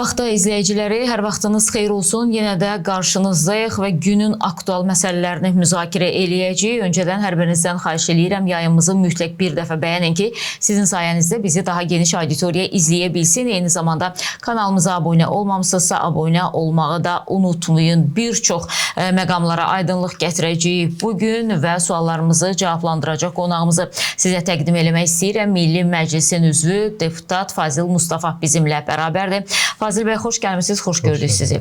Vaxta izləyiciləri, hər vaxtınız xeyir olsun. Yenə də qarşınızdayıq və günün aktual məsələlərini müzakirə eləyəcəyik. Öncədən hər birinizdən xahiş eləyirəm, yayımımızı mütləq bir dəfə bəyənin ki, sizin sayənizdə bizi daha geniş auditoriya izləyə bilsin. Eyni zamanda kanalımıza abunə olmamısınızsa, abunə olmağı da unutmayın. Bir çox məqamlara aydınlıq gətirəcəyik bugün və suallarımızı cavablandıracaq qonağımızı sizə təqdim eləmək istəyirəm. Milli Məclisin üzvü deputat Fazil Mustafa bizimlə bərabərdir. Fazil bəy, xoş gəlmişsiniz, xoş gördük sizi.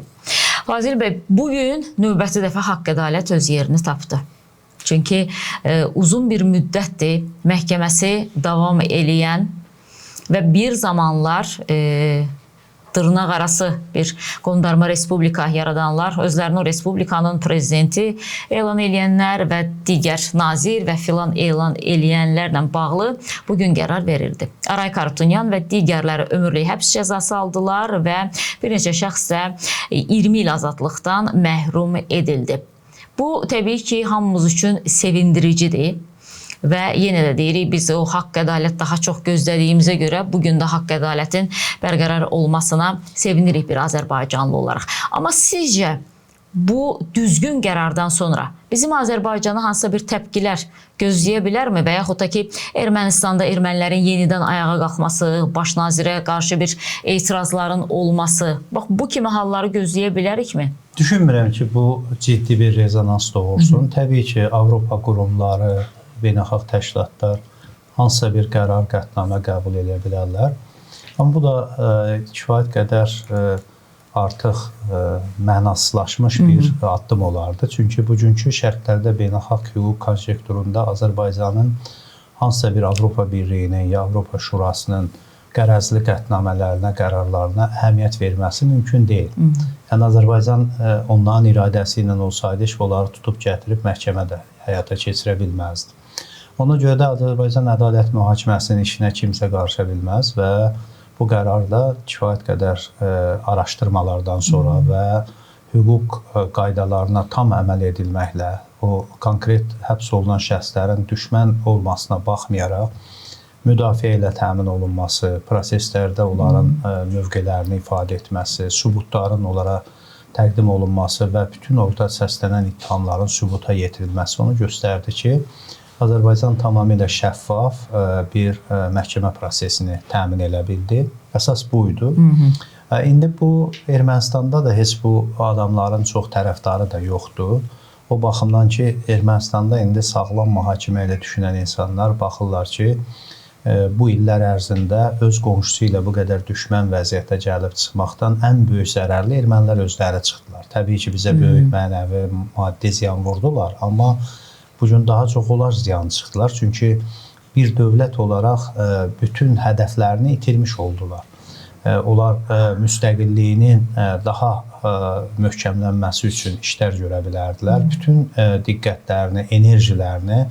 Fazil bəy, bugün növbəti dəfə haqq ədalət öz yerini tapdı. Çünki uzun bir müddətdir məhkəməsi davam eləyən və bir zamanlar dırnaq arası bir qondarma respublika yaradanlar, özlərini o respublikanın prezidenti elan eləyənlər və digər nazir və filan elan eləyənlərlə bağlı bugün qərar verildi. Aray Karutunyan və digərləri ömürlük həbs cəzası aldılar və bir neçə şəxs də 20 il azadlıqdan məhrum edildi. Bu, təbii ki, hamımız üçün sevindiricidir. Və yenə də deyirik, biz o haqq ədalət daha çox gözlədiyimizə görə bugün də haqq ədalətin bərqərar olmasına sevinirik bir Azərbaycanlı olaraq. Amma sizcə bu düzgün qərardan sonra bizim Azərbaycana hansısa bir təpkilər gözləyə bilərmi və yaxud da ki, Ermənistanda ermənilərin yenidən ayağa qalxması, baş nazirə qarşı bir etirazların olması, bax, bu kimi halları gözləyə bilərikmi? Düşünmürəm ki, bu ciddi bir rezonans doğursun. Təbii ki, Avropa qurumları, beynəlxalq təşkilatlar hansısa bir qərar, qətnamə qəbul edə bilərlər. Amma bu da kifayət qədər artıq mənasızlaşmış bir addım olardı. Çünki bugünkü şərtlərdə beynəlxalq hüquq konjekturunda Azərbaycanın hansısa bir Avropa Birliyinin ya Avropa Şurasının qərəzli qətnamələrinə, qərarlarına əhəmiyyət verməsi mümkün deyil. Yəni Azərbaycan onların iradəsi ilə olsaydı, onları tutub gətirib məhkəmədə həyata keçirə bilməzdi. Ona görə də Azərbaycan Ədalət Mühakiməsinin işinə kimsə qarışa bilməz və bu qərar da kifayət qədər araşdırmalardan sonra və hüquq qaydalarına tam əməl edilməklə o konkret həbs olunan şəxslərin düşmən olmasına baxmayaraq müdafiə ilə təmin olunması, proseslərdə onların mövqelərini ifadə etməsi, sübutların onlara təqdim olunması və bütün orada səslənən ittihamların sübuta yetirilməsi onu göstərdi ki, Azərbaycan tamamilə şəffaf bir məhkəmə prosesini təmin elə bildi. Əsas buydu. İndi bu Ermənistanda da heç bu adamların çox tərəfdarı da yoxdur. O baxımdan ki, Ermənistanda indi sağlam mühakimə ilə düşünən insanlar baxırlar ki, bu illər ərzində öz qonşusu ilə bu qədər düşmən vəziyyətə gəlib çıxmaqdan ən böyük zərərli ermənilər özləri çıxdılar. Təbii ki, bizə böyük mənəvi, maddi ziyan vurdular, amma bugün daha çox onlar ziyan çıxdılar. Çünki bir dövlət olaraq bütün hədəflərini itirmiş oldular. Onlar müstəqilliyinin daha möhkəmlənməsi üçün işlər görə bilərdilər. Bütün diqqətlərini, enerjilərini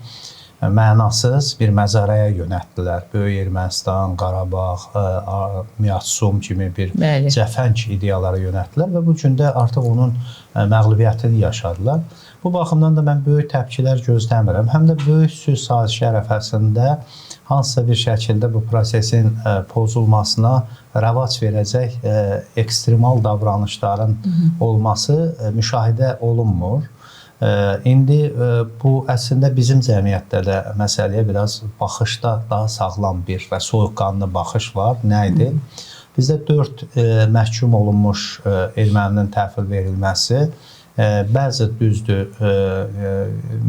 mənasız bir məzarəyə yönəltdilər. Böyük Ermənistan, Qarabağ, Miyatsum kimi bir cəfəng ideyalara yönəltdilər və bu gün də artıq onun məğlubiyyətini yaşadılar. Bu baxımdan da mən böyük təpkilər gözləmirəm. Həm də böyük sülh sazişi ərəfəsində hansısa bir şəkildə bu prosesin pozulmasına rəvac verəcək ekstremal davranışların olması müşahidə olunmur. İndi bu əslində bizim cəmiyyətdə də məsələyə biraz baxışda daha sağlam bir və soyuqqanlı baxış var. Nə idi? Bizdə 4 məhkum olunmuş erməninin təhvil verilməsi bəzi düzdür,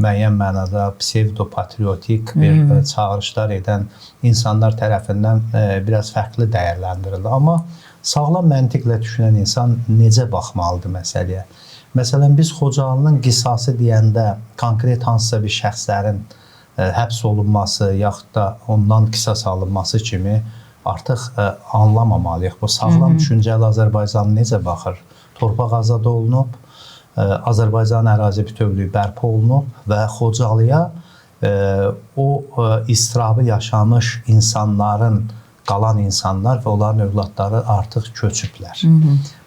müəyyən mənada psevdo-patriotik bir çağırışlar edən insanlar tərəfindən biraz fərqli dəyərləndirildi. Amma sağlam məntiqlə düşünən insan necə baxmalıdır məsələyə? Məsələn, biz Xocalının qisası deyəndə konkret hansısa bir şəxslərin həbs olunması, yaxud da ondan qisas alınması kimi artıq anlamamalıyıq. Bu sağlam düşüncəli Azərbaycan necə baxır? Torpaq azad olunub, Azərbaycan ərazi bütövlüyü bərpa olunub və Xocalıya o istirabı yaşamış insanların, qalan insanlar və onların övladları artıq köçüblər.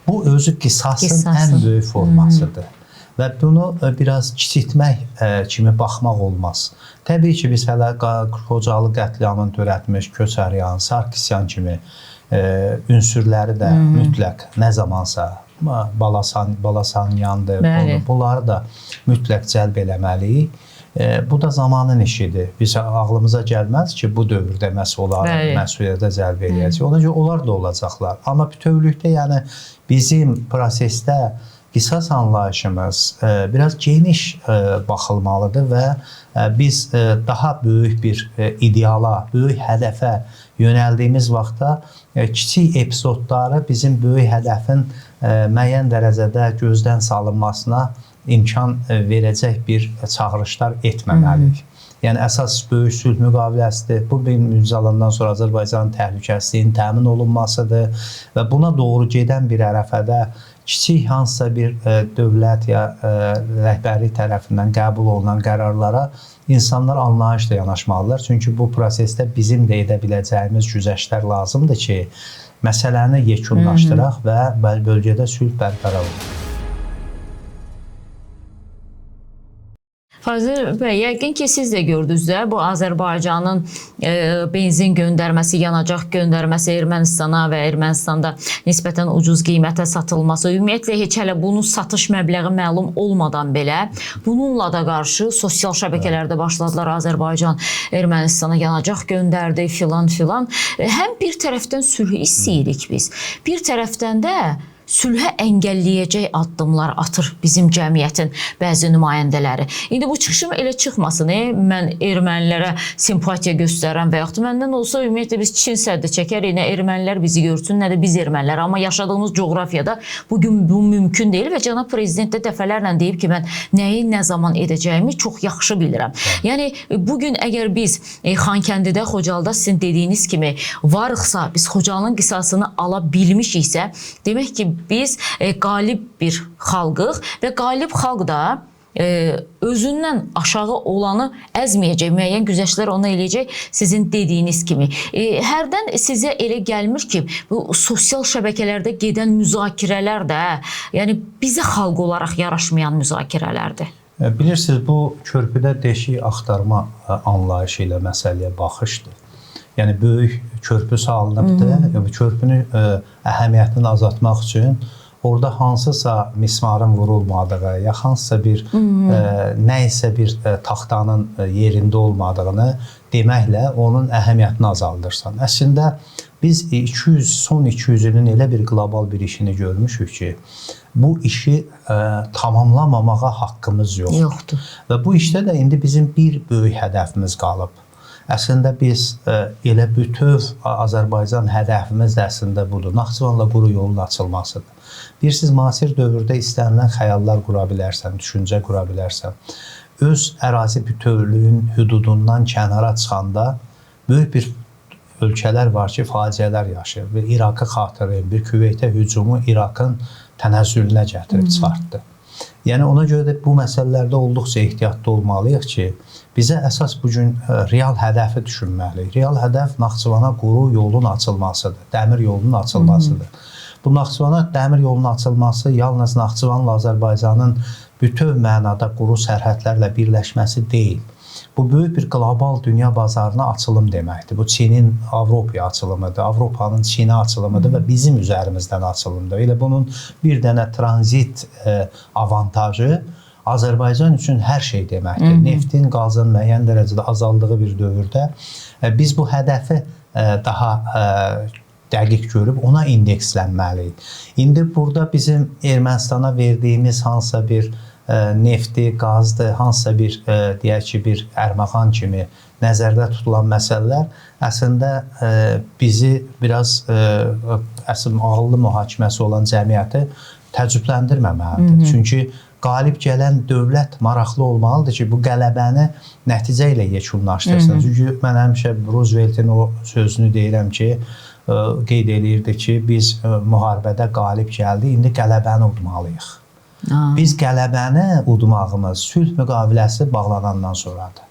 Bu özü qisasın ən böyük formasıdır. Və bunu biraz kiçiltmək kimi baxmaq olmaz. Təbii ki, biz hələ Xocalı qətliamını törətmiş Köçəryan, Sarkisyan kimi ünsürləri də mütləq nə zamansa Balasanyandır, bunları da mütləq cəlb eləməliyik. Bu da zamanın işidir. Biz ağlımıza gəlməz ki, bu dövrdə məhz onları məsuliyyətə cəlb eləyəcək. Ona görə onlar da olacaqlar. Amma bütövlükdə yəni bizim prosesdə qisas anlayışımız biraz geniş baxılmalıdır və biz daha böyük bir ideala, böyük hədəfə yönəldiyimiz vaxtda kiçik epizodları bizim böyük hədəfin müəyyən dərəcədə gözdən salınmasına imkan verəcək bir çağırışlar etməməliyik. Yəni əsas böyük sülh müqaviləsidir. Bu imzalandan sonra Azərbaycanın təhlükəsizliyinin təmin olunmasıdır və buna doğru gedən bir ərəfədə kiçik hansısa bir dövlət ya rəhbərlik tərəfindən qəbul olunan qərarlara insanlar anlayışla yanaşmalılar. Çünki bu prosesdə bizim də edə biləcəyimiz güzəştlər lazımdır ki, məsələni yekunlaşdıraq və bölgədə sülh bərqərar olunur. Fazil bəy, yəqin ki, siz də gördünüz də, bu Azərbaycanın benzin göndərməsi, yanacaq göndərməsi Ermənistana və Ermənistanda nisbətən ucuz qiymətə satılması, ümumiyyətlə heç hələ bunun satış məbləği məlum olmadan belə, bununla da qarşı sosial şəbəkələrdə başladılar, Azərbaycan Ermənistana yanacaq göndərdi, filan. Həm bir tərəfdən sülhü istəyirik biz, bir tərəfdən də sülhə əngəlləyəcək addımlar atır bizim cəmiyyətin bəzi nümayəndələri. İndi bu çıxışım elə çıxmasın, mən ermənilərə simpatiya göstərən və yaxud məndən olsa ümumiyyətlə biz Çin səddi çəkərik, nə ermənilər bizi görsün, nə də biz ermənilər. Amma yaşadığımız coğrafiyada bugün bu mümkün deyil və cənab prezident də dəfələrlə deyib ki, mən nəyi nə zaman edəcəyimi çox yaxşı bilirəm. Yəni bugün əgər biz Xankəndidə, Xocalıda sizin dediyiniz kimi varıqsa, biz Xocalının qisasını ala bilmişiksə, demək ki, biz qalib bir xalqıq və qalib xalq da özündən aşağı olanı əzməyəcək, müəyyən güzəştlər ona eləyəcək sizin dediyiniz kimi. Hərdən sizə elə gəlmir ki, bu sosial şəbəkələrdə gedən müzakirələr də, yəni bizə xalq olaraq yaraşmayan müzakirələrdir. Bilirsiniz, bu körpüdə deşik axtarma anlayışı ilə məsələyə baxışdır. Yəni böyük körpü salınıbdır. Körpünün əhəmiyyətini azaltmaq üçün orada hansısa mismarın vurulmadığı ya hansısa bir nəysə bir taxtanın yerində olmadığını deməklə onun əhəmiyyətini azaldırsan. Əslində biz son 200 ilin elə bir qlobal bir işini görmüşük ki, bu işi tamamlamamağa haqqımız yoxdur. Və bu işdə də indi bizim bir böyük hədəfimiz qalıb. Əslində biz elə bütöv Azərbaycan hədəfimiz də əslində budur. Naxçıvanla quru yolun açılmasıdır. Bilirsiniz, müasir dövrdə istənilən xəyallar qura bilərsən, düşüncə qura bilərsən. Öz ərazi bütövlüyün hüdudundan kənara çıxanda böyük bir ölkələr var ki, faciələr yaşayır. Bir İraqı xatırlayın, bir Küveytə hücumu İraqın tənəzzülünə gətirib çıxartdı. Yəni ona görə də bu məsələlərdə olduqca ehtiyatlı olmalıyıq ki, bizə əsas bugün real hədəfi düşünməliyik. Real hədəf Naxçıvana quru yolun açılmasıdır, dəmir yolunun açılmasıdır. Bu Naxçıvana dəmir yolunun açılması yalnız Naxçıvanla Azərbaycanın bütöv mənada quru sərhədlərlə birləşməsi deyil. Bu böyük bir qlobal dünya bazarına açılım deməkdir. Bu Çinin Avropaya açılımıdır, Avropanın Çinə açılımıdır və bizim üzərimizdən açılımdır. Elə bunun bir dənə tranzit avantajı Azərbaycan üçün hər şey deməkdir. Neftin, qazın müəyyən dərəcədə azaldığı bir dövrdə biz bu hədəfi daha dəqiq görüb ona indekslənməliyik. İndi burada bizim Ermənistana verdiyimiz hansısa bir nefti, qazdır, hansısa bir deyək ki, bir ərmağan kimi nəzərdə tutulan məsələlər əslində bizi biraz ağıllı mühakiməsi olan cəmiyyəti təəccübləndirməməlidir. Çünki qalib gələn dövlət maraqlı olmalıdır ki, bu qələbəni nəticə ilə yekunlaşdırsın. Çünki mən həmişə Rooseveltin o sözünü deyirəm ki, qeyd eləyirdi ki, biz müharibədə qalib gəldik, indi qələbəni udmalıyıq. Biz qələbəni udmağımız sülh müqaviləsi bağlanandan sonradır.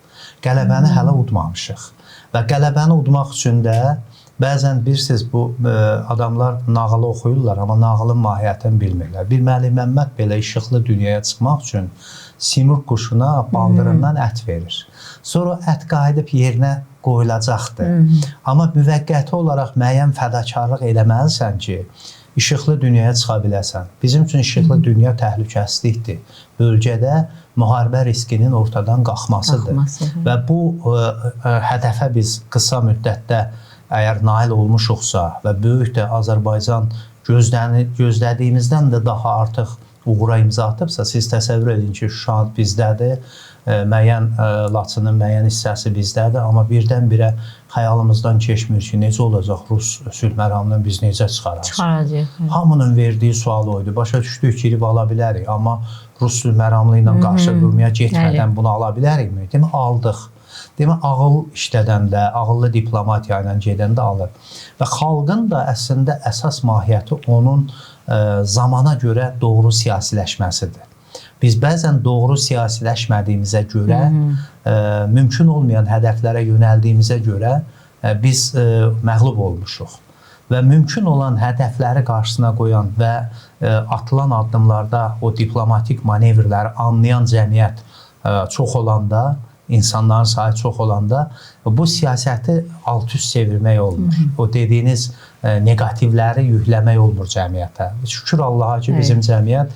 Qələbəni hələ udmamışıq. Və qələbəni udmaq üçün də bəzən bilirsiniz, bu adamlar nağılı oxuyurlar, amma nağılın mahiyyətini bilmirlər. Bir Məlik Məmməd belə işıqlı dünyaya çıxmaq üçün Simurq quşuna baldırından ət verir. Sonra ət qayıdıb yerinə qoyulacaqdır. Amma müvəqqəti olaraq müəyyən fədakarlıq eləməlisən ki, işıqlı dünyaya çıxa biləsən. Bizim üçün işıqlı dünya təhlükəsizlikdir. Bölgədə müharibə riskinin ortadan qalxmasıdır. Və bu hədəfə biz qısa müddətdə əgər nail olmuşuqsa və böyük də Azərbaycan gözlədiyimizdən də daha artıq uğura imza atıbsa, siz təsəvvür edin ki, Şuşa bizdədir, müəyyən Laçının müəyyən hissəsi bizdədir, amma birdən-birə xəyalımızdan keçmir ki, necə olacaq Rus sülh məramından biz necə çıxaracaq? Hamının verdiyi sual oydu. Başa düşdük ki, ala bilərik, amma Rus sülh məramlı ilə qarşı durmaya getmədən bunu ala bilərikmi? Demə, aldıq. Demə, ağıl işlədəndə, ağıllı diplomatiya ilə gedəndə alır. Və xalqın da əslində əsas mahiyyəti onun zamana görə doğru siyasiləşməsidir. Biz bəzən doğru siyasiləşmədiyimizə görə, mümkün olmayan hədəflərə yönəldiyimizə görə biz məğlub olmuşuq. Və mümkün olan hədəfləri qarşısına qoyan və atılan addımlarda o diplomatik manevrləri anlayan cəmiyyət çox olanda, insanların sayı çox olanda bu siyasəti alt-üst çevirmək olmur. O dediyiniz negativləri yükləmək olmur cəmiyyətə. Şükür Allaha ki, bizim cəmiyyət,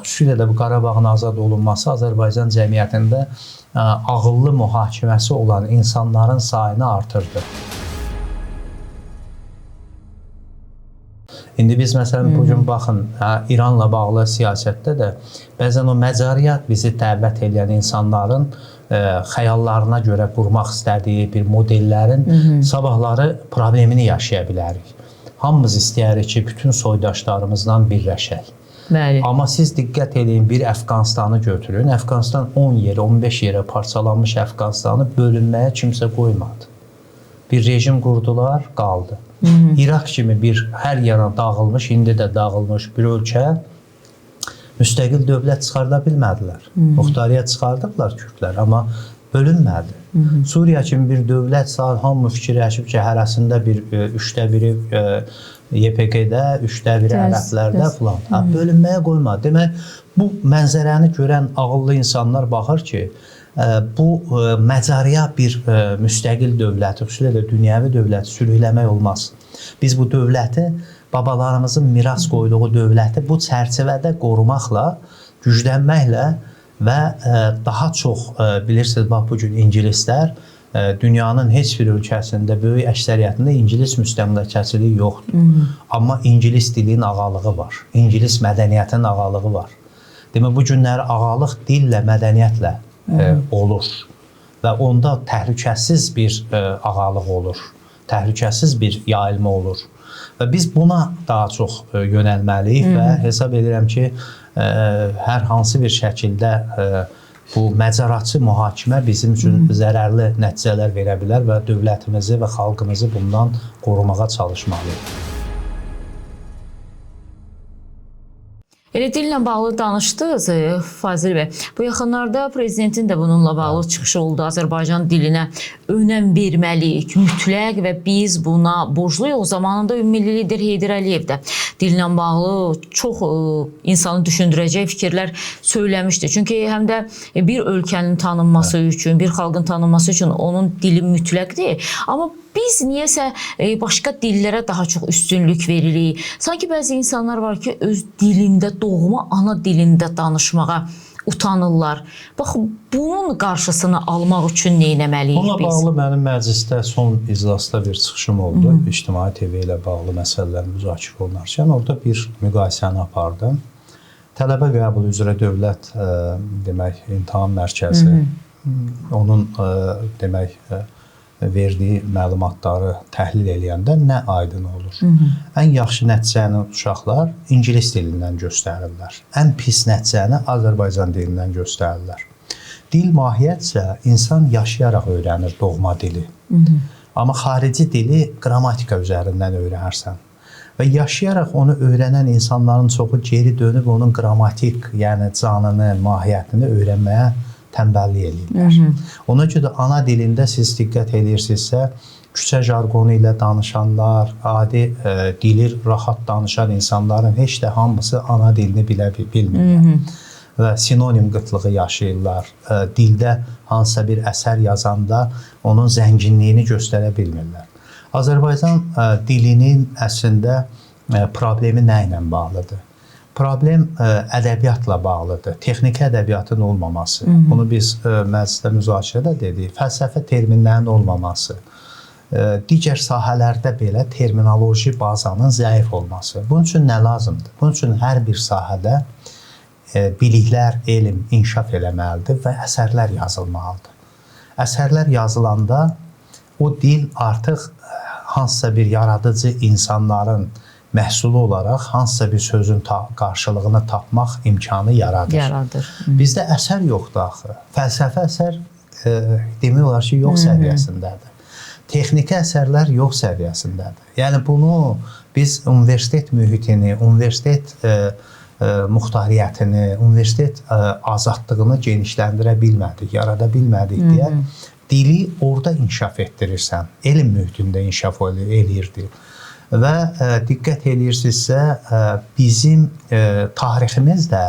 xüsusilə də bu Qarabağın azad olunması Azərbaycan cəmiyyətində ağıllı mühakiməsi olan insanların sayını artırdı. İndi biz məsələn bugün baxın, İranla bağlı siyasətdə də bəzən o məcariyat bizi dəvət edən insanların xəyallarına görə qurmaq istədiyi bir modellərin sabahları problemini yaşaya bilərik. Hamımız istəyərik ki, bütün soydaşlarımızdan birləşək. Amma siz diqqət edin, bir Əfqanistanı götürün. Əfqanistan 10 yerə, 15 yerə parçalanmış Əfqanistanı bölünməyə kimsə qoymadı. Bir rejim qurdular, qaldı. İraq kimi bir hər yana dağılmış, indi də dağılmış bir ölkə müstəqil dövlət çıxarda bilmədilər. Muxtariyyət çıxardıblar Kürtlər, amma bölünmədi. Suriya kimi bir dövlət hamı fikirləşib ki, hərəsində bir 1/3 YPG-də, 1/3 ərəblərdə filan. Bölünməyə qoymadı. Demək, bu mənzərəni görən ağıllı insanlar baxır ki, bu məcarıya bir müstəqil dövləti, xüsusilə də dünyəvi dövləti sülhləmək olmaz. Biz bu dövləti, babalarımızın miras qoyduğu dövləti bu çərçivədə qorumaqla, güclənməklə və daha çox, bilirsiniz, bax, bugün ingilislər dünyanın heç bir ölkəsində, böyük əksəriyyətində ingilis müstəmləkəçiliyi yoxdur. Amma ingilis dilinin ağalığı var, ingilis mədəniyyətinin ağalığı var. Demək, bu günləri ağalıq dillə, mədəniyyətlə olur və onda təhlükəsiz bir ağalıq olur, təhlükəsiz bir yayılma olur. Və biz buna daha çox yönəlməliyik və hesab edirəm ki, hər hansı bir şəkildə bu məcaratçı mühakimə bizim üçün zərərli nəticələr verə bilər və dövlətimizi və xalqımızı bundan qorumağa çalışmalıyıq. Elə dillə bağlı danışdınız, Fazil bəy. Bu yaxınlarda prezidentin də bununla bağlı çıxışı oldu. Azərbaycan dilinə önəm verməliyik, mütləq və biz buna borcluyuq. Zamanında Ümummilli lider Heydər Əliyev də dillə bağlı çox insanı düşündürəcək fikirlər söyləmişdi. Çünki həm də bir ölkənin tanınması üçün, bir xalqın tanınması üçün onun dili mütləqdir. Amma biz niyəsə başqa dillərə daha çox üstünlük veririk. Sanki bəzi insanlar var ki, öz dilində, doğma ana dilində danışmağa utanırlar. Bax, bunun qarşısını almaq üçün nə etməliyik biz? Bununla bağlı mənim məclisdə son iclasda bir çıxışım oldu. İctimai TV ilə bağlı məsələlər müzakirə olunarkən orada bir müqayisəni apardım. Tələbə qəbulu üzrə dövlət demək imtahan mərkəzi onun demək verdiyi məlumatları təhlil eləyəndə nə aydın olur? Ən yaxşı nəticəni uşaqlar ingilis dilindən göstərirlər. Ən pis nəticəni Azərbaycan dilindən göstərirlər. Dil mahiyyətcə insan yaşayaraq öyrənir doğma dili. Amma xarici dili qrammatika üzərindən öyrənirsən. Və yaşayaraq onu öyrənən insanların çoxu geri dönüb onun qrammatik, yəni canını, mahiyyətini öyrənməyə tənbəllik edirlər. Ona görə ana dilində siz diqqət edirsinizsə, küçə jargonu ilə danışanlar, adi dili rahat danışan insanların heç də hamısı ana dilini bilmirlər. və sinonim qıtlığı yaşayırlar. Dildə hansısa bir əsər yazanda onun zənginliyini göstərə bilmirlər. Azərbaycan dilinin əslində problemi nə ilə bağlıdır? Problem ədəbiyyatla bağlıdır. Texniki ədəbiyyatın olmaması. Bunu biz məclisdə müzakirədə dedik. Fəlsəfə terminlərinin olmaması. Digər sahələrdə belə terminoloji bazanın zəif olması. Bunun üçün nə lazımdır? Bunun üçün hər bir sahədə biliklər, elm inkişaf eləməlidir və əsərlər yazılmalıdır. Əsərlər yazılanda o dil artıq hansısa bir yaradıcı insanların məhsulu olaraq hansısa bir sözün qarşılığını tapmaq imkanı yaradır. Bizdə əsər yoxdur axı. Fəlsəfi əsər demək olar ki, yox səviyyəsindədir. Texniki əsərlər yox səviyyəsindədir. Yəni bunu biz universitet mühitini, universitet muxtariyyətini, universitet azadlığını genişləndirə bilmədik, yarada bilmədik deyə dili orada inkişaf etdirirsən. Elm mühitində inkişaf eləyirdi. Və diqqət edirsinizsə, bizim tariximiz də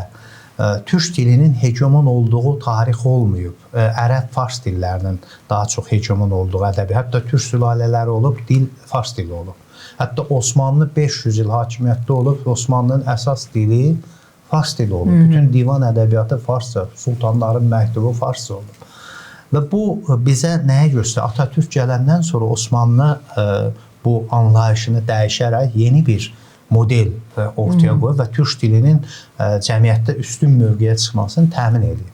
türk dilinin hegemon olduğu tarix olmayıb. Ərəb, fars dillərinin daha çox hegemon olduğu ədəbi. Hətta türk sülalələri olub, dil fars dili olub. Hətta Osmanlı 500 il hakimiyyətdə olub, Osmanlının əsas dili fars dili olub. Bütün divan ədəbiyyatı farsça, sultanların məktubu farsça olub. Və bu bizə nəyə göstərir? Atatürk gələndən sonra Osmanlı bu anlayışını dəyişərək yeni bir model ortaya qoyur və türk dilinin cəmiyyətdə üstün mövqeyə çıxmasını təmin edir.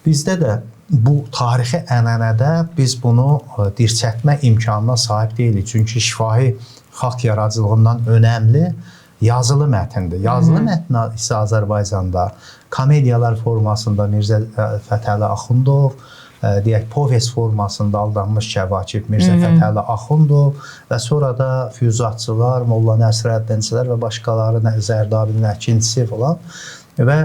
Bizdə də bu tarixi ənənədə biz bunu dirçətmə imkanına sahib deyilik. Çünki şifahi xalq yaradıcılığından önəmli yazılı mətndir. Yazılı mətn isə Azərbaycanda komediyalar formasında Mirzə Fətəli Axundov, deyək, povest formasında Aldanmış Kəvakib, Mirzə Fətəli Axundov və sonra da füyuzatçılar, Molla Nəsrəddinçilər və başqaları, Zərdabinin əkincisi falan. Və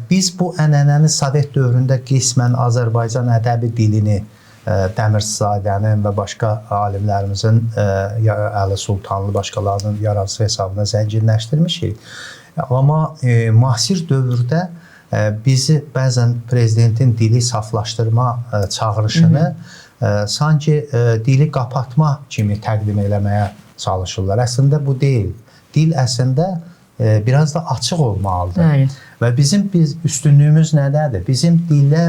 biz bu ənənəni Sovet dövründə qismən Azərbaycan ədəbi dilini Dəmirzadənin və başqa alimlərimizin, Əli Sultanlı, başqalarının yaradıcısı hesabına zənginləşdirmişik. Amma müasir dövrdə bizi bəzən prezidentin dili saflaşdırma çağırışını sanki dili qapatma kimi təqdim eləməyə çalışırlar. Əslində bu deyil. Dil əslində biraz da açıq olmalıdır. Və bizim üstünlüyümüz nədədir? Bizim dilə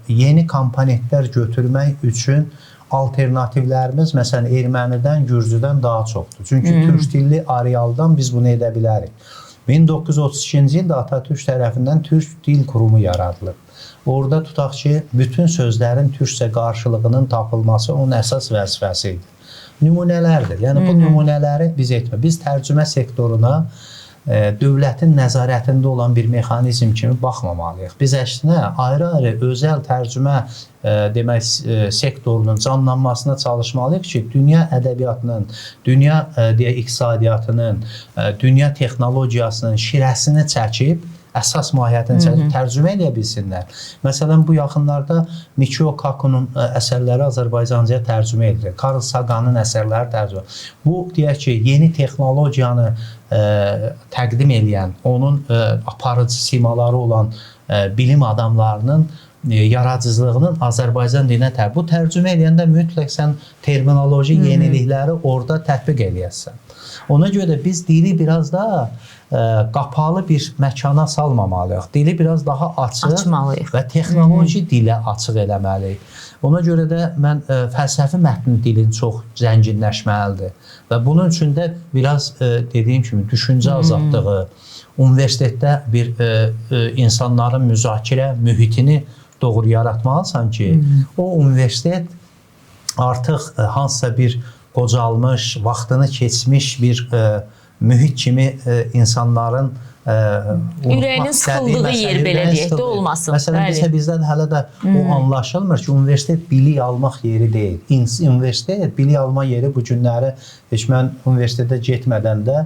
yeni komponentlər götürmək üçün alternativlərimiz, məsələn, ermənidən, gürcüdən daha çoxdur. Çünki türk dilli Arialdan biz bunu edə bilərik. 1932-ci ildə Atatürk tərəfindən Türk Dil Qurumu yaradılıb. Orada tutaq ki, bütün sözlərin türkcə qarşılığının tapılması onun əsas vəzifəsi idi. Nümunələrdir. Yəni, bu nümunələri biz etmə. Biz tərcümə sektoruna dövlətin nəzarətində olan bir mexanizm kimi baxmamalıyıq. Biz əksinə ayrı-ayrı özəl tərcümə sektorunun canlanmasına çalışmalıyıq ki, dünya ədəbiyyatının, dünya iqtisadiyyatının, dünya texnologiyasının şirəsini çəkib, əsas mahiyyətini çəkib, tərcümə edə bilsinlər. Məsələn, bu yaxınlarda Michio Kaku'nun əsərləri Azərbaycancaya tərcümə edilir. Carl Sagan'ın əsərləri tərcümə edilir. Bu, deyək ki, yeni texnologiyanı təqdim edən, onun aparıcı simaları olan bilim adamlarının yaradıcılığının Azərbaycan dilinə bu tərcümə edəndə mütləq sən terminoloji yenilikləri orada tətbiq eləyəsən. Ona görə də biz dili biraz daha qapalı bir məkana salmamalıyıq. Dili biraz daha açıq və texnoloji dilə açıq eləməliyik. Ona görə də mən fəlsəfi mətn dilin çox zənginləşməlidir. Və bunun üçün də biraz dediyim kimi düşüncə azadlığı, universitetdə bir insanların müzakirə mühitini doğru yaratmalısan ki, o universitet artıq hansısa bir qocalmış, vaxtını keçmiş bir mühit kimi insanların ürəyinin sıxıldığı yer belə deyək də olmasın. Məsələn, bizdən hələ də o anlaşılmır ki, universitet bilik almaq yeri deyil. Universitet bilik alma yeri bu günləri heç mən universitetə getmədən də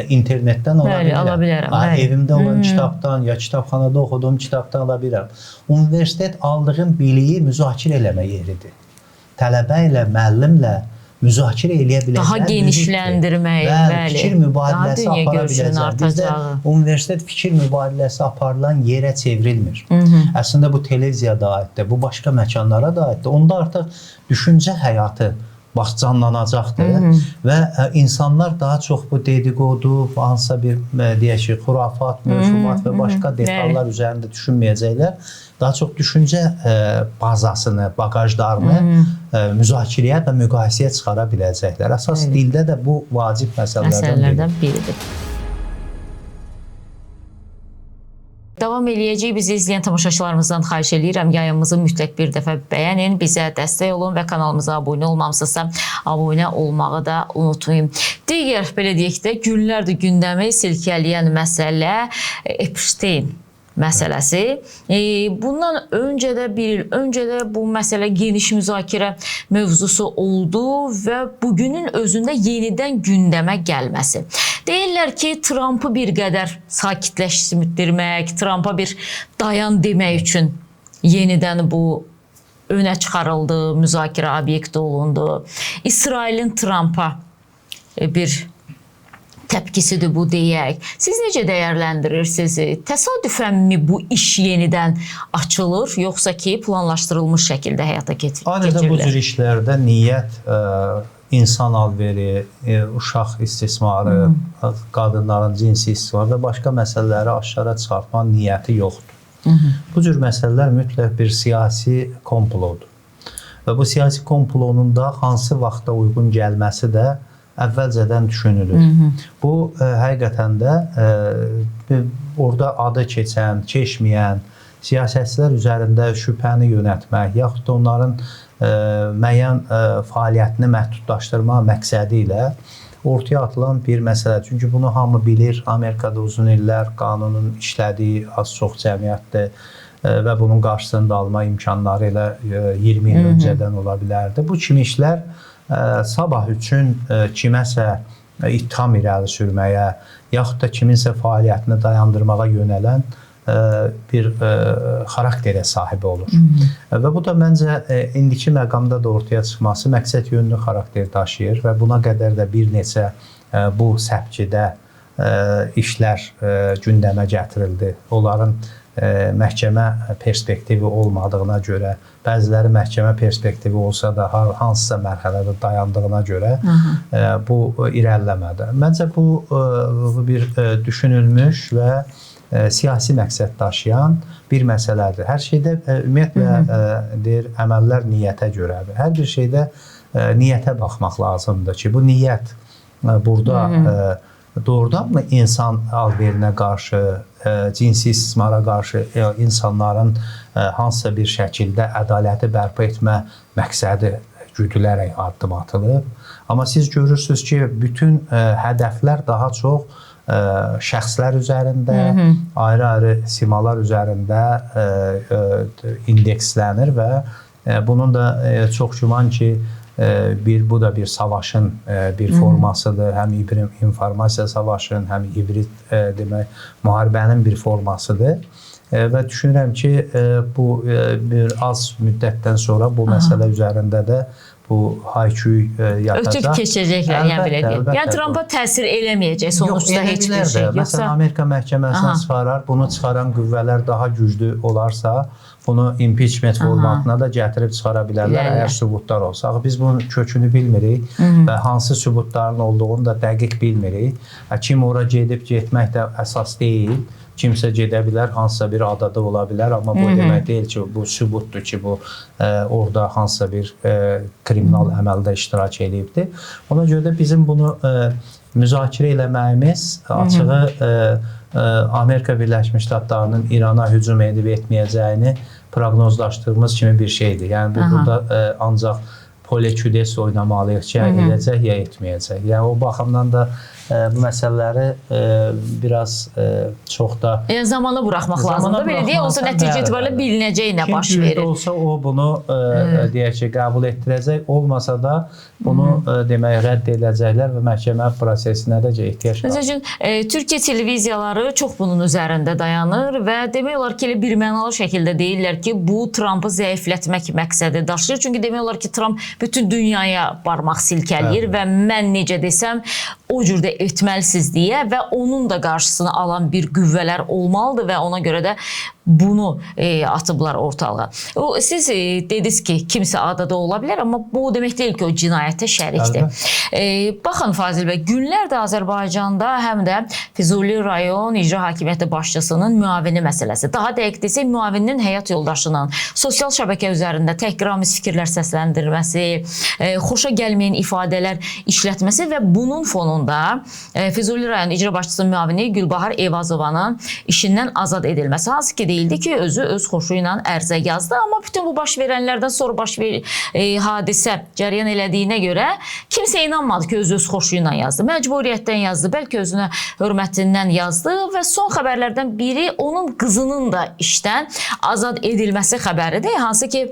internetdən ala bilərəm. Evimdə olan kitabdan, ya kitabxanada oxuduğum kitabdan ala bilərəm. Universitet aldığım biliyi müzakirə eləmə yeridir. Tələbə ilə, müəllimlə müzakirə eləyə biləcək. Daha genişləndirmək, bəli, fikir mübadiləsi daha dünya apara görüşünün biləcək. Bizdə artacağı. universitet fikir mübadiləsi aparılan yerə çevrilmir. Əslində bu televiziyada aiddir, bu başqa məkanlara da aiddir. Onda artıq düşüncə həyatı bax canlanacaqdır və insanlar daha çox bu dedikodu, hansısa bir deyək ki, xurafat, mövzumat və başqa detallar üzərində düşünməyəcəklər. Daha çox düşüncə bazasını, bagajlarını müzakirəyə və müqayisəyə çıxara biləcəklər. Əsas dildə də bu vacib məsələlərdən biridir. Davam eləyəcək. Bizi izləyən tamaşaçılarımızdan xahiş edirəm, yayımımızı mütləq bir dəfə bəyənin, bizə dəstək olun və kanalımıza abunə olmamısınızsa, abunə olmağı da unutmayın. Digər, belə deyək də, günlərdir gündəmi silkələyən məsələ Epstein məsələsi. Bundan öncə də bir il öncə də bu məsələ geniş müzakirə mövzusu oldu və bugünün özündə yenidən gündəmə gəlməsi. Deyirlər ki, Trumpı bir qədər sakitləşdirmək, Trumpa bir dayan demək üçün yenidən bu önə çıxarıldı, müzakirə obyekti olundu. İsrailin Trumpa bir təpkisidir bu deyək. Siz necə dəyərləndirirsiniz? Təsadüfənmi bu iş yenidən açılır, yoxsa ki planlaşdırılmış şəkildə həyata keçirilir? Adətən bu cür işlərdə niyyət, insan alveri, uşaq istismarı, qadınların cinsi istismarı və başqa məsələləri aşkara çıxartma niyyəti yoxdur. Bu cür məsələlər mütləq bir siyasi komplodur. Və bu siyasi komplonun da hansı vaxta uyğun gəlməsi də əvvəlcədən düşünülür. Bu həqiqətən də orada adı keçən, keçməyən siyasətçilər üzərində şübhəni yönəltmək, yaxud da onların müəyyən fəaliyyətini məhdudlaşdırma məqsədi ilə ortaya atılan bir məsələ. Çünki bunu hamı bilir. Amerikada uzun illər qanunun işlədiyi az-çox cəmiyyətdir və bunun qarşısını da alma imkanları ilə 20 il öncədən ola bilərdi. Bu kimi işlər sabah üçün kiməsə ittiham irəli sürməyə, yaxud da kiminsə fəaliyyətini dayandırmağa yönələn bir xarakterə sahib olur. Və bu da məncə indiki məqamda da ortaya çıxması məqsəd yönlü xarakter daşıyır və buna qədər də bir neçə bu səpkidə işlər gündəmə gətirildi. Onların məhkəmə perspektivi olmadığına görə, bəziləri məhkəmə perspektivi olsa da hansısa mərhələdə dayandığına görə bu irəliləmədi. Məncə bu bir düşünülmüş və siyasi məqsəd daşıyan bir məsələdir. Hər şeydə ümumiyyətlə deyir, əməllər niyyətə görədir. Hər bir şeydə niyyətə baxmaq lazımdır ki, bu niyyət burada doğrudanmı insan alverinə qarşı, cinsi istismara qarşı insanların hansısa bir şəkildə ədaləti bərpa etmə məqsədi güdülərək addım atılıb. Amma siz görürsünüz ki, bütün hədəflər daha çox şəxslər üzərində, ayrı-ayrı simalar üzərində indekslənir və bunun da çox güman ki, bu da bir savaşın bir formasıdır. Həm informasiya savaşın, həm hibrid demək, müharibənin bir formasıdır. Və düşünürəm ki, bu bir az müddətdən sonra bu məsələ üzərində də bu hay-küy yatacaq. Ötüb keçəcəklər, yəni belə deyim. Yəni Trumpa təsir eləməyəcək sonuçta heç bir şey. Məsələn, Amerika məhkəməsinə çıxarar, bunu çıxaran qüvvələr daha güclü olarsa, bunu impeachment formatına da gətirib çıxara bilərlər, əgər sübutlar olsa. Biz bunun kökünü bilmirik və hansı sübutların olduğunu da dəqiq bilmirik. Kim ora gedib getmək də əsas deyil. Kimsə gedə bilər, hansısa bir adada ola bilər, amma bu demək deyil ki, bu sübutdur ki, bu orada hansısa bir kriminal əməldə iştirak edibdir. Ona görə də bizim bunu müzakirə eləməyimiz açığı Amerika Birləşmiş Ştatlarının İrana hücum edib etməyəcəyini proqnozlaşdırdığımız kimi bir şeydir. Yəni bu burada ancaq poleküdes oynamalıyıq ki, edəcək ya etməyəcək. Yəni o baxımdan da bu məsələləri biraz çox da zamana buraxmaq lazımdır. Belə deyə olsa nəticə etibarilə bilinəcək nə baş verir. Kim olsa o bunu deyək ki, qəbul etdirəcək, olmasa da bunu demək rədd edəcəklər və məhkəmə prosesinə də ehtiyac var. Məsələn, Türkiyə televiziyaları çox bunun üzərində dayanır və demək olar ki, birmənalı şəkildə deyirlər ki, bu Trumpı zəiflətmək məqsədi daşıyır. Çünki demək olar ki, Trump bütün dünyaya barmaq silkələyir və mən necə desəm o cürdə etməlisiniz deyə və onun da qarşısını alan bir qüvvələr olmalıdır və ona görə də bunu atıblar ortalığa. Siz dediniz ki, kimsə adada ola bilər, amma bu demək deyil ki, o cinayətə şərikdir. Baxın Fazil bəy, günlərdə Azərbaycanda həm də Füzuli rayon icra hakimiyyəti başçısının müavini məsələsi, daha dəqiq desək müavininin həyat yoldaşının sosial şəbəkə üzərində təhqiramiz fikirlər səsləndirməsi, xoşa gəlməyən ifadələr işlətməsi və bunun fonunda Füzuli rayon icra başçısının müavini Gülbahar Eyvazovanın işindən azad edilməsi, hansı ki deyildi ki, özü öz xoşu ilə ərizə yazdı, amma bütün bu baş verənlərdən sonra hadisə cərəyan elədiyinə görə kimsə inanmadı ki, özü öz xoşu ilə yazdı. Məcburiyyətdən yazdı, bəlkə özünə hörmətindən yazdı və son xəbərlərdən biri onun qızının da işdən azad edilməsi xəbəridir. Hansı ki,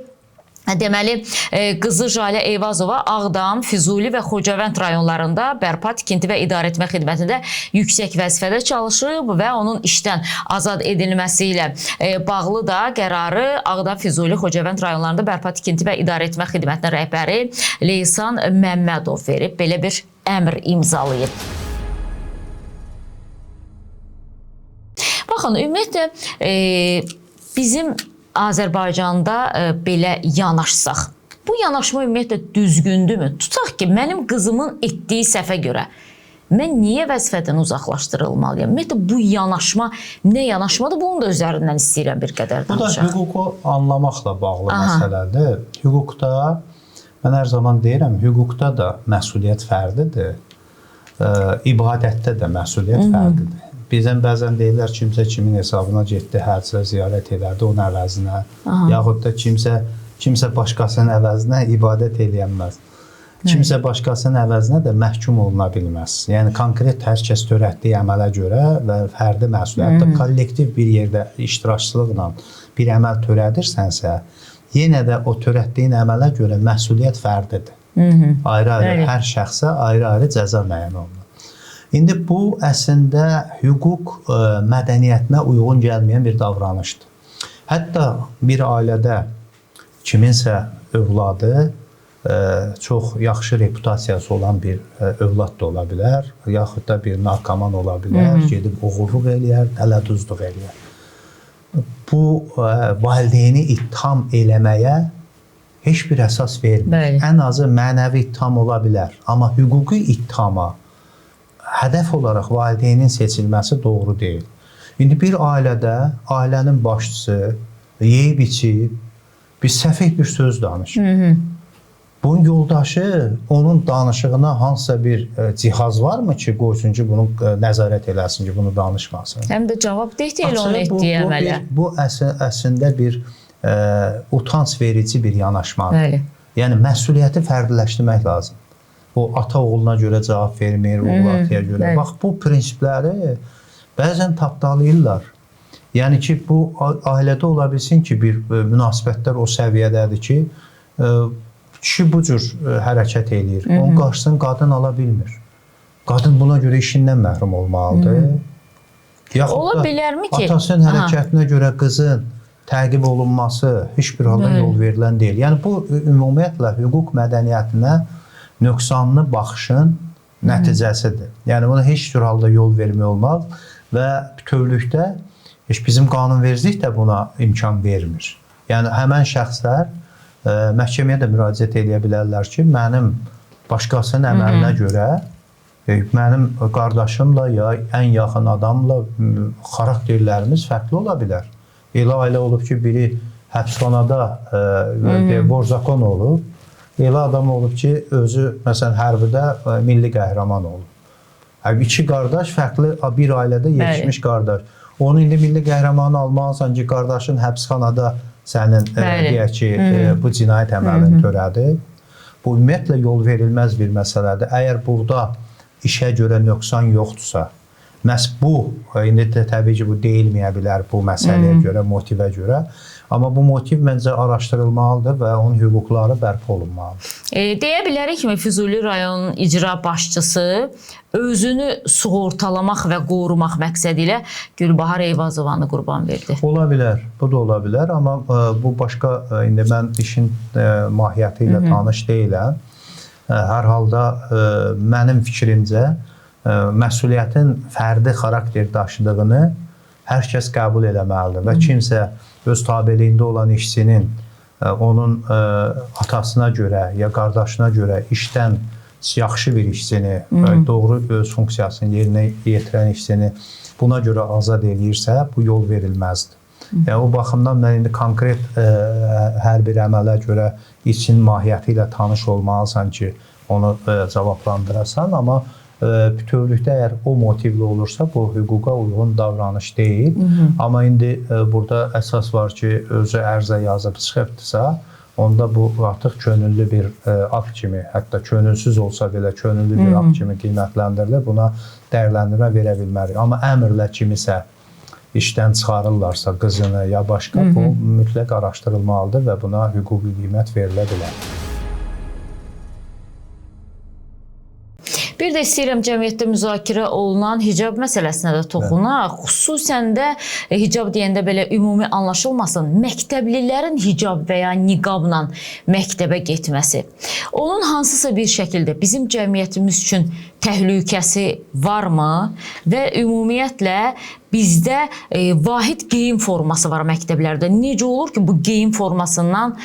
deməli, qızı Jalə Eyvazova Ağdam, Füzuli və Xocavənd rayonlarında bərpa, tikinti və idarəetmə xidmətində yüksək vəzifədə çalışıb və onun işdən azad edilməsi ilə bağlı da qərarı Ağdam, Füzuli, Xocavənd rayonlarında bərpa, tikinti və idarəetmə xidmətinin rəhbəri Leysan Məmmədov verib. Belə bir əmr imzalayıb. Baxın, ümumiyyətlə, bizim Azərbaycanda belə yanaşsaq, bu yanaşma ümumiyyətlə düzgündürmü? Tutaq ki, mənim qızımın etdiyi səhvə görə mən niyə vəzifədən uzaqlaşdırılmalıyam? Ümumiyyətlə, bu yanaşma nə yanaşmadır? Bunu da üzərindən istəyirəm bir qədər danışaq. Bu da hüququ anlamaqla bağlı məsələdir. Hüquqda, mən hər zaman deyirəm, hüquqda da məsuliyyət fərdidir, ibadətdə də məsuliyyət fərdidir. Bizdən bəzən deyirlər, kimsə kimin hesabına getdi, həcrə ziyarət edərdi onun əvəzinə, yaxud da kimsə başqasının əvəzinə ibadət eləyənməz. Kimsə başqasının əvəzinə də məhkum oluna bilməz. Yəni, konkret hər kəs törətdiyi əmələ görə və fərdi məsuliyyətdə kollektiv bir yerdə iştirakçılıqla bir əməl törədirsənsə, yenə də o törətdiyin əmələ görə məsuliyyət fərdidir. Ayrı-ayrı, hər şəxsə ayrı-ayrı cəza müəyyən olunur. İndi bu əslində hüquq mədəniyyətinə uyğun gəlməyən bir davranışdır. Hətta bir ailədə kiminsə övladı çox yaxşı reputasiyası olan bir övlad da ola bilər, yaxud da bir narkoman ola bilər, gedib oğurluq eləyər, dələduzluq eləyər. Bu valideyni ittiham eləməyə heç bir əsas vermir. Ən azı mənəvi ittiham ola bilər, amma hüquqi ittihama hədəf olaraq valideynin seçilməsi doğru deyil. İndi bir ailədə ailənin başçısı yeyib içib bir səfih bir söz danışır. Bunun yoldaşı onun danışığına hansısa bir cihaz varmı ki, qoysun ki, bunu nəzarət eləsin ki, bunu danışmasın? Həm də cavab deyil onun etdiyi əmələ. Bu əslində bir utanc verici bir yanaşmadır. Yəni, məsuliyyəti fərdiləşdirmək lazım. O, ata oğluna görə cavab vermir, oğul ataya görə. Bax, bu prinsipləri bəzən tapdalayırlar. Yəni ki, bu ailədə ola bilsin ki, bir münasibətlər o səviyyədədir ki, kişi bu cür hərəkət eləyir. Onun qarşısını qadın ala bilmir. Qadın buna görə işindən məhrum olmalıdır. Ola bilərmi ki? Atasının hərəkətinə görə qızın təqib olunması heç bir halda yol verilən deyil. Yəni, bu ümumiyyətlə hüquq mədəniyyətinə nöqsanlı baxışın nəticəsidir. Yəni, buna heç bir halda yol vermək olmaz və bütövlükdə heç bizim qanunvericilik də buna imkan vermir. Yəni, həmən şəxslər məhkəməyə də müraciət edə bilərlər ki, mənim başqasının əməlinə görə mənim qardaşımla ya ən yaxın adamla xarakterlərimiz fərqli ola bilər. Elə olub ki, biri həbsxanada borzakon olub, elə adam olub ki, özü məsələn hərbidə milli qəhrəman olub. İki qardaş fərqli bir ailədə yetişmiş qardaş. Onu indi milli qəhrəmanı almalısan ki, qardaşın həbsxanada sənin deyək ki, bu cinayət əməlini törədir. Bu ümumiyyətlə yol verilməz bir məsələdir. Əgər burada işə görə nöqsan yoxdursa Məhz bu, indi də təbii ki, bu deyilməyə bilər bu məsələyə görə, motivə görə. Amma bu motiv məncə araşdırılmalıdır və onun hüquqları bərpa olunmalıdır. Deyə bilərik ki, Füzuli rayon icra başçısı özünü sığortalamaq və qorumaq məqsədi ilə Gülbahar Eyvazovanı qurban verdi. Ola bilər, bu da ola bilər, amma bu başqa, indi mən işin mahiyyəti ilə tanış deyiləm. Hər halda mənim fikrimcə məsuliyyətin fərdi xarakter daşıdığını hər kəs qəbul eləməlidir və kimsə öz tabeliyində olan işçinin onun atasına görə ya qardaşına görə işdən yaxşı bir işçini, doğru öz funksiyasını yerinə yetirən işçini buna görə azad eləyirsə, bu yol verilməzdir. Yəni, o baxımdan mən indi konkret hər bir əmələ görə işçinin mahiyyəti ilə tanış olmalısan ki, onu cavablandırasan, amma bütövlükdə əgər o motivli olursa, bu hüquqa uyğun davranış deyil. Amma indi burada əsas var ki, özü ərzə yazıb çıxıbdırsa, onda bu artıq könüllü bir akt kimi, hətta könülsüz olsa belə könüllü bir akt kimi qiymətləndirilir. Buna dəyərləndirmə verə bilmərik. Amma əmrlə kimisə işdən çıxarırlarsa qızını ya başqa, bu mütləq araşdırılmalıdır və buna hüquqi qiymət verilə bilər. Bir də istəyirəm cəmiyyətdə müzakirə olunan hicab məsələsinə də toxunaq. Xüsusən də hicab deyəndə belə ümumi anlaşılmasın, məktəblilərin hicab və ya niqabla məktəbə getməsi. Onun hansısa bir şəkildə bizim cəmiyyətimiz üçün təhlükəsi varmı və ümumiyyətlə bizdə vahid geyim forması var məktəblərdə. Necə olur ki, bu geyim formasından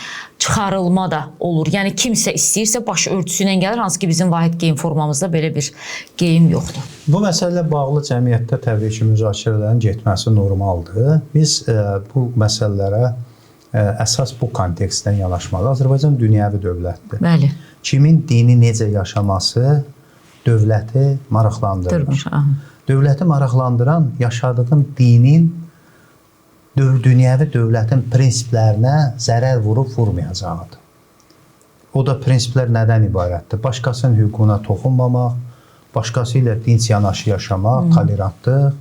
çıxarılma da olur? Yəni, kimsə istəyirsə baş örtüsü ilə gəlir, hansı ki, bizim vahid geyim formamızda belə bir geyim yoxdur. Bu məsələlə bağlı cəmiyyətdə təbii ki, müzakirələrin getməsi normaldır. Biz bu məsələlərə əsas bu kontekstdən yanaşmalıyıq. Azərbaycan dünyəvi dövlətdir. Bəli. Kimin dini necə yaşaması dövləti maraqlandırır. Dövləti maraqlandıran yaşadığın dinin dünyəvi dövlətin prinsiplərinə zərər vurmayacağıdır. O da prinsiplər nədən ibarətdir? Başqasının hüququna toxunmamaq, başqası ilə dinc yanaşı yaşamaq, tolerantlıq.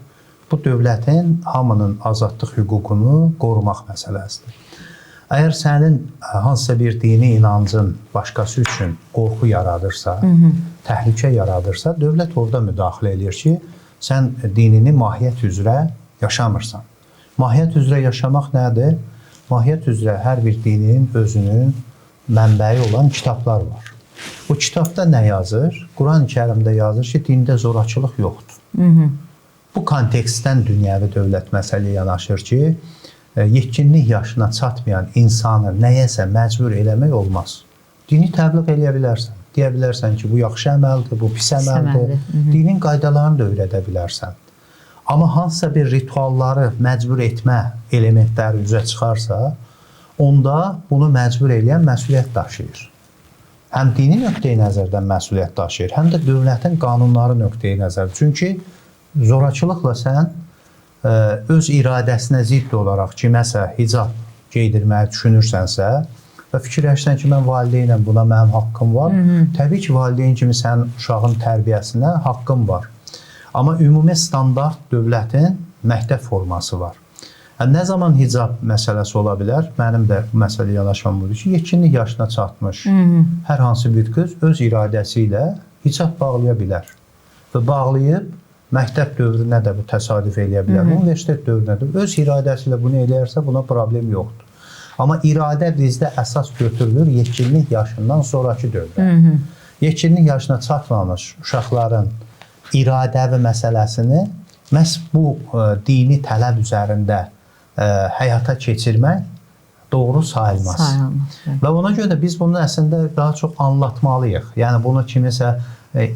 Bu dövlətin hamının azadlıq hüququnu qorumaq məsələsidir. Əgər sənin hansısa bir dini inancın başqası üçün qorxu yaradırsa, təhlükə yaradırsa, dövlət orada müdaxilə edir ki, sən dinini mahiyyət üzrə yaşamırsan. Mahiyyət üzrə yaşamaq nədir? Mahiyyət üzrə hər bir dinin özünün mənbəyi olan kitablar var. Bu kitabda nə yazır? Quran-ı Kərimdə yazır ki, dində zorakılıq yoxdur. Bu kontekstdən dünyəvi dövlət məsələyə yanaşır ki, yetkinlik yaşına çatmayan insanı nəyəsə məcbur eləmək olmaz. Dini təbliğ eləyə bilərsən. Deyə bilərsən ki, bu yaxşı əməldir, bu pis əməldir. Dinin qaydalarını da öyrədə bilərsən. Amma hansısa bir ritualları məcbur etmə elementləri üzə çıxarsa, onda bunu məcbur eləyən məsuliyyət daşıyır. Həm dini nöqteyi nəzərdən məsuliyyət daşıyır, həm də dövlətin qanunları nöqteyi nəzərdən. Çünki zorakılıqla sən öz iradəsinə zidd olaraq kiməsə hicab geydirməyi düşünürsənsə və fikirləşsən ki, mən valideynəm, buna mənim haqqım var. Təbii ki, valideyn kimi sənin uşağın tərbiyəsinə haqqın var. Amma ümumi standart dövlətin məktəb forması var. Nə zaman hicab məsələsi ola bilər? Mənim də bu məsələyə yanaşmam budur ki, yetkinlik yaşına çatmış hər hansı bir qız öz iradəsi ilə hicab bağlaya bilər. Və bağlayıb məktəb dövrünə də bu təsadüf eləyə bilər. Universitet dövrünə də öz iradəsi ilə bunu eləyərsə, buna problem yoxdur. Amma iradə bizdə əsas götürülür yetkinlik yaşından sonraki dövrə. Yetkinlik yaşına çatmamış uşaqların iradəvi məsələsini məhz bu dini tələb üzərində həyata keçirmək doğru sayılmaz. Və ona görə də biz bunu əslində daha çox anlatmalıyıq. Yəni bunu kimisə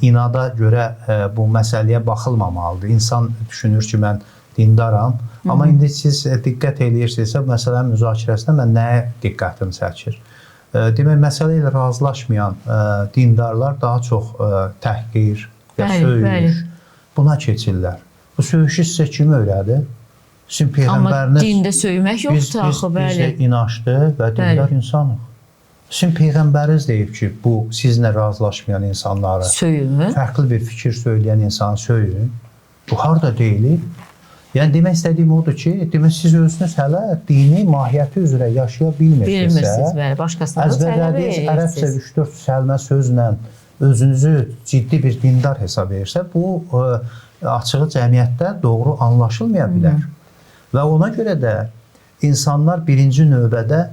inada görə bu məsələyə baxılmamalıdır. İnsan düşünür ki, mən dindaram. Amma indi siz diqqət eləyirsinizsə, məsələnin müzakirəsində mən nəyə diqqətim çəkir? Demək, məsələ ilə razılaşmayan dindarlar daha çox təhqir və söyüş buna keçirlər. Bu söyüşü sizə kim öyrədi? Sizin Peyğəmbəriniz... Amma dində söymək yoxdur axı, bəli. Biz inançlı və dindar insanıq. Sizin Peyğəmbəriniz deyib ki, bu sizinlə razılaşmayan insanları, fərqli bir fikir söyləyən insanı söyün. Bu harda deyilir? Yəni demək istədiyim odur ki, demək siz özünüz hələ dini mahiyyəti üzrə yaşaya bilmirsiniz. Bilmirsiniz, bəli, başqasından da tələb əzbərlədiyiniz ərəbcə 3-4 səlmə sözlə özünüzü ciddi bir dindar hesab edirsə, bu açığı cəmiyyətdə doğru anlaşılmaya bilər. Və ona görə də insanlar birinci növbədə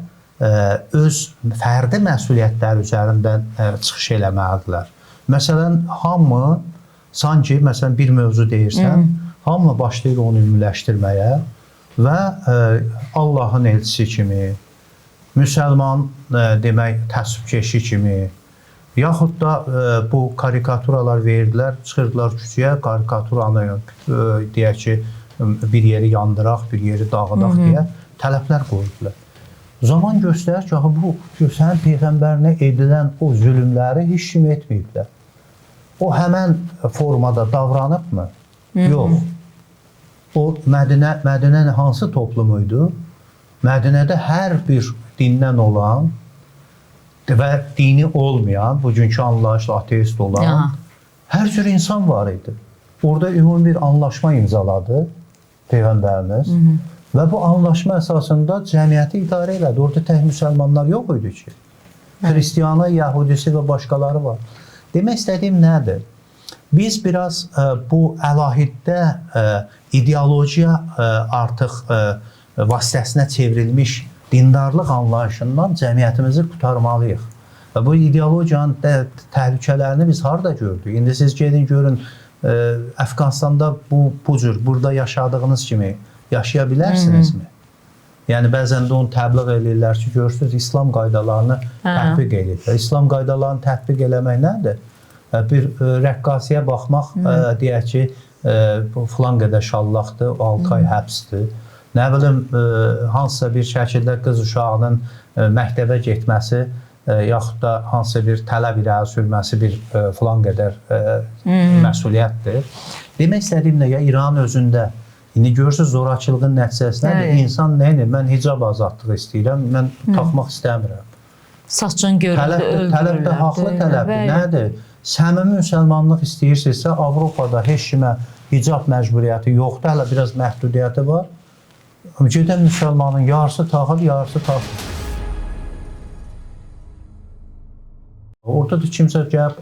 öz fərdi məsuliyyətləri üzərindən çıxış eləməlidirlər. Məsələn, hamı sanki bir mövzu deyirsən, hamı başlayır onu ümumiləşdirməyə və Allahın elçisi kimi, müsəlman demək təəssübkeşi kimi, yaxud da bu karikaturalar verdilər, çıxırdılar küçəyə, karikaturanı deyək ki, bir yeri yandıraq, bir yeri dağıdaq deyə tələblər qoydular. Zaman göstərir ki, bu sənin Peyğəmbərinə edilən o zülümləri heç kim etməyiblər. O həmən formada davranıbmı? Yox. O Mədinə hansı toplumuydu? Mədinədə hər bir dindən olan və dini olmayan, bugünkü anlayışla ateist olan hər cür insan var idi. Orada ümumi bir anlaşma imzaladı Peyğəmbərimiz. Və bu anlaşma əsasında cəmiyyəti idarə elədi. Orada tək müsəlmanlar yox idi ki. Xristiyanı, Yəhudisi və başqaları var. Demək istədiyim nədir? Biz biraz bu əlahiddə ideologiya artıq vasitəsinə çevrilmiş dindarlıq anlayışından cəmiyyətimizi qurtarmalıyıq. Və bu ideologiyanın təhlükələrini biz harada gördük? İndi siz gedin görün, Əfqanistanda bu cür, burada yaşadığınız kimi yaşaya bilərsinizmi? Yəni, bəzən də onu təbliğ edirlər ki, görürsünüz, İslam qaydalarını tətbiq edirlər. İslam qaydalarını tətbiq eləmək nədir? Bir rəqqasiyə baxmaq, deyək ki, filan qədər şallaqdır, 6 ay həbsdir. Nə bilim, hansısa bir şəkildə qız uşağının məktəbə getməsi, yaxud da hansısa bir tələb irəli sürməsi bir filan qədər məsuliyyətdir. Demək istədiyim nə, ya İran özündə İndi görürsünüz, zorakılığın nəticəsində insan nə edir? Mən hicab azadlığı istəyirəm, mən taxmaq istəmirəm. Saçın görüldü, öldürürlər. Tələb də haqlı tələbdir. Nədir? Səmimi müsəlmanlıq istəyirsinizsə, Avropada heç kimə hicab məcburiyyəti yoxdur, hələ biraz məhdudiyyəti var. Gedən müsəlmanın yarısı taxır, yarısı taxır. Orada da kimsə gəlib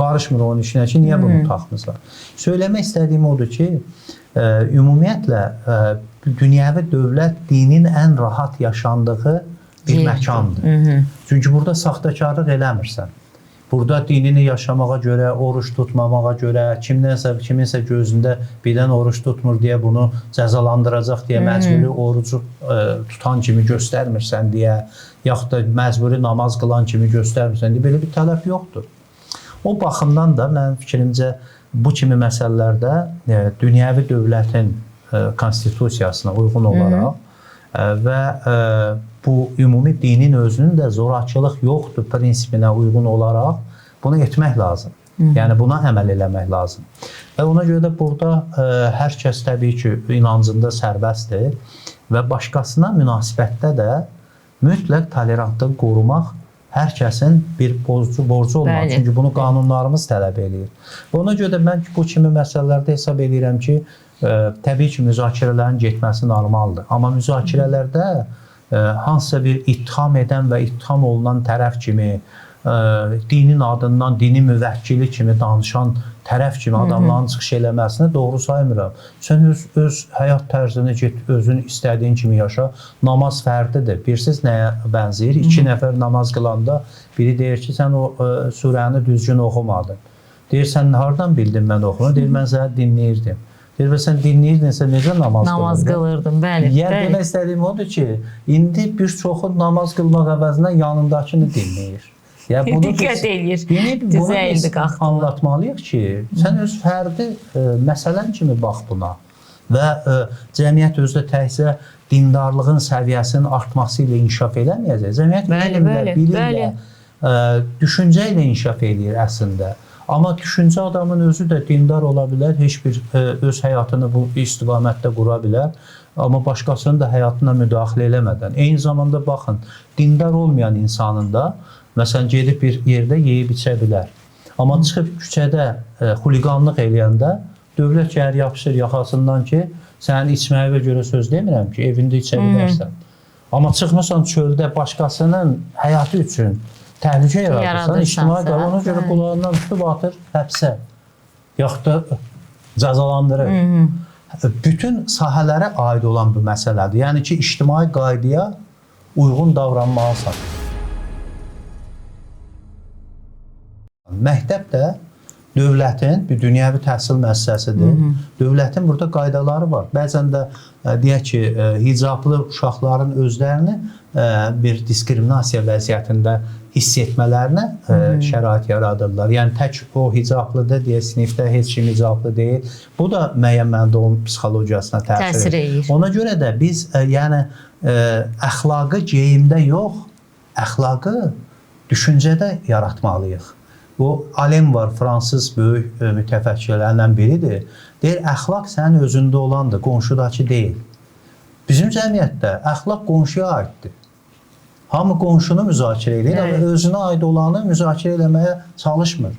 qarışmır onun işinə ki, niyə bunu taxmırsan? Söyləmək istədiyim odur ki, ümumiyyətlə dünyəvi dövlət dinin ən rahat yaşandığı bir məkandır. Çünki burada saxtakarlıq eləmirsən. Burada dinini yaşamağa görə, oruç tutmamağa görə, kiminsə gözündə birdən oruç tutmur deyə bunu cəzalandıracaq deyə məcburi orucu tutan kimi göstərmirsən deyə, yaxud da məcburi namaz qılan kimi göstərmirsən deyə, belə bir tələb yoxdur. O baxımdan da mənim fikrimcə bu kimi məsələlərdə dünyəvi dövlətin konstitusiyasına uyğun olaraq və bu ümumi dinin özünün də zorakılıq yoxdur prinsipinə uyğun olaraq bunu etmək lazım. Yəni buna əməl eləmək lazım. Və ona görə də burada hər kəs təbii ki, inancında sərbəstdir və başqasına münasibətdə də mütləq tolerantlıq qorumaq hər kəsin bir borcu olmalı. Çünki bunu qanunlarımız tələb edir. Ona görə də mən bu kimi məsələlərdə hesab edirəm ki, təbii ki, müzakirələrin getməsi normaldır. Amma müzakirələrdə hansısa bir ittiham edən və ittiham olunan tərəf kimi, dinin adından dini müvəkkili kimi danışan tərəf kimi adamların çıxış eləməsini doğru saymıram. Sən öz həyat tərzini get, özün istədiyin kimi yaşa. Namaz fərdidir. Bilirsiniz nəyə bənzəyir? 2 nəfər namaz qılanda biri deyir ki, sən o surəni düzgün oxumadın. Deyir, sən hardan bildin mən oxumu? Deyir, mən səni dinləyirdim. Deyir, sən dinləyirdinsə necə namaz qılırdın? Bəli. Yəni, demək istədiyim odur ki, indi bir çoxu namaz qılmaq əvəzinə yanındakını dinləyir. Diqqət eləyir. Bunu biz anlatmalıyıq ki, sən öz fərdi məsələn kimi bax buna və cəmiyyət özdə təhsə dindarlığın səviyyəsinin artması ilə inkişaf eləməyəcək. Cəmiyyət elmlə, bilimlə, düşüncə ilə inkişaf eləyir əslində. Amma düşüncə adamın özü də dindar ola bilər, heç bir öz həyatını bu istiqamətdə qura bilər, amma başqasının da həyatına müdaxilə eləmədən. Eyni zamanda baxın, dindar olmayan insanın da məsələn, gedib bir yerdə yeyib içə bilər. Amma çıxıb küçədə xuliqanlıq eləyəndə dövlət gəlir yapışır yaxasından ki, sənin içməyivə görə söz demirəm ki, evində içə bilərsən. Amma çıxmısan çöldə başqasının həyatı üçün təhlükə yaradırsan, ictimai qanun ona görə qulağından tutub atır həbsə, yaxud da cəzalandırır. Bütün sahələrə aid olan bu məsələdir. Yəni ki, ictimai qaydaya uyğun davranmalısan. Məktəb də dövlətin bir dünyəvi təhsil müəssisəsidir. Dövlətin burada qaydaları var. Bəzən də deyək ki, hicablı uşaqların özlərini bir diskriminasiya vəziyyətində hiss etmələrinə şərait yaradırlar. Yəni tək o hicablıdır deyə sinifdə heç kim hicablı deyil. Bu da müəyyən məndə onun psixologiyasına təsir edir. Ona görə də biz yəni əxlaqı geyimdə yox, əxlaqı düşüncədə yaratmalıyıq. Bu Alem var, fransız böyük mütəfəkkirlərdən biridir. Deyir, əxlaq sənin özündə olandır, qonşudakı deyil. Bizim cəmiyyətdə əxlaq qonşuya aiddir. Hamı qonşunu müzakirə edir, amma özünə aid olanı müzakirə eləməyə çalışmır.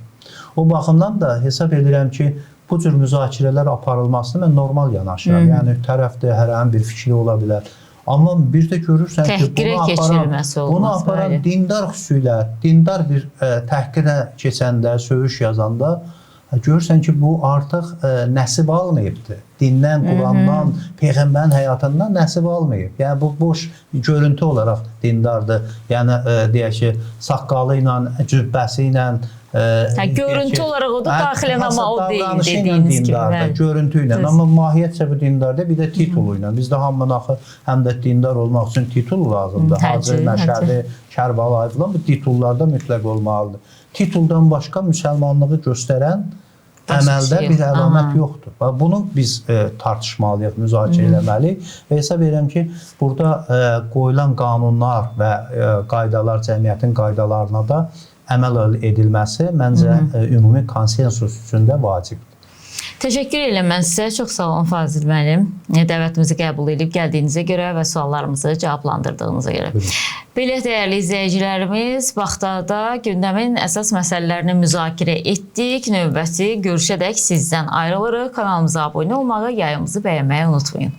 O baxımdan da hesab edirəm ki, bu cür müzakirələr aparılmasını mən normal yanaşıram. Yəni tərəfdə hər hansı bir fikri ola bilər. Amma bir də görürsən ki, bunu aparan dindar xüsusilə, dindar bir təhqirə keçəndə, söyüş yazanda görürsən ki, bu artıq nəsib almayıbdır. Dindən, Qurandan, Peyğəmbərin həyatından nəsib almayıb. Yəni, bu boş görüntü olaraq dindardır. Yəni, deyək ki, saqqalı ilə, cübbəsi ilə, görüntü olaraq o da daxilən, amma o deyil dediyiniz kimi. Görüntü ilə, amma mahiyyətcə bu dindardır, bir də titulu ilə. Bizdə hamının axı həm də dindar olmaq üçün titul lazımdır. Hacı, Məşədi, Kərbəlayı filan bu titullarda mütləq olmalıdır. Tituldan başqa müsəlmanlığı göstərən əməldə bir əlamət yoxdur. Bunu biz tartışmalıyıq, müzakirə eləməliyik və hesab edirəm ki, burada qoyulan qanunlar və qaydalar, cəmiyyətin qaydalarına da əməl edilməsi məncə ümumi konsensus üçün də vacibdir. Təşəkkür edirəm mən sizə. Çox sağ olun Fazil müəllim. Dəvətimizi qəbul edib gəldiyinizə görə və suallarımızı cavablandırdığınıza görə. Belə dəyərli izləyicilərimiz, vaxtda gündəmin əsas məsələlərini müzakirə etdik. Növbəti görüşədək sizdən ayrılırıq. Kanalımıza abunə olmağı, yayımızı bəyənməyi unutmayın.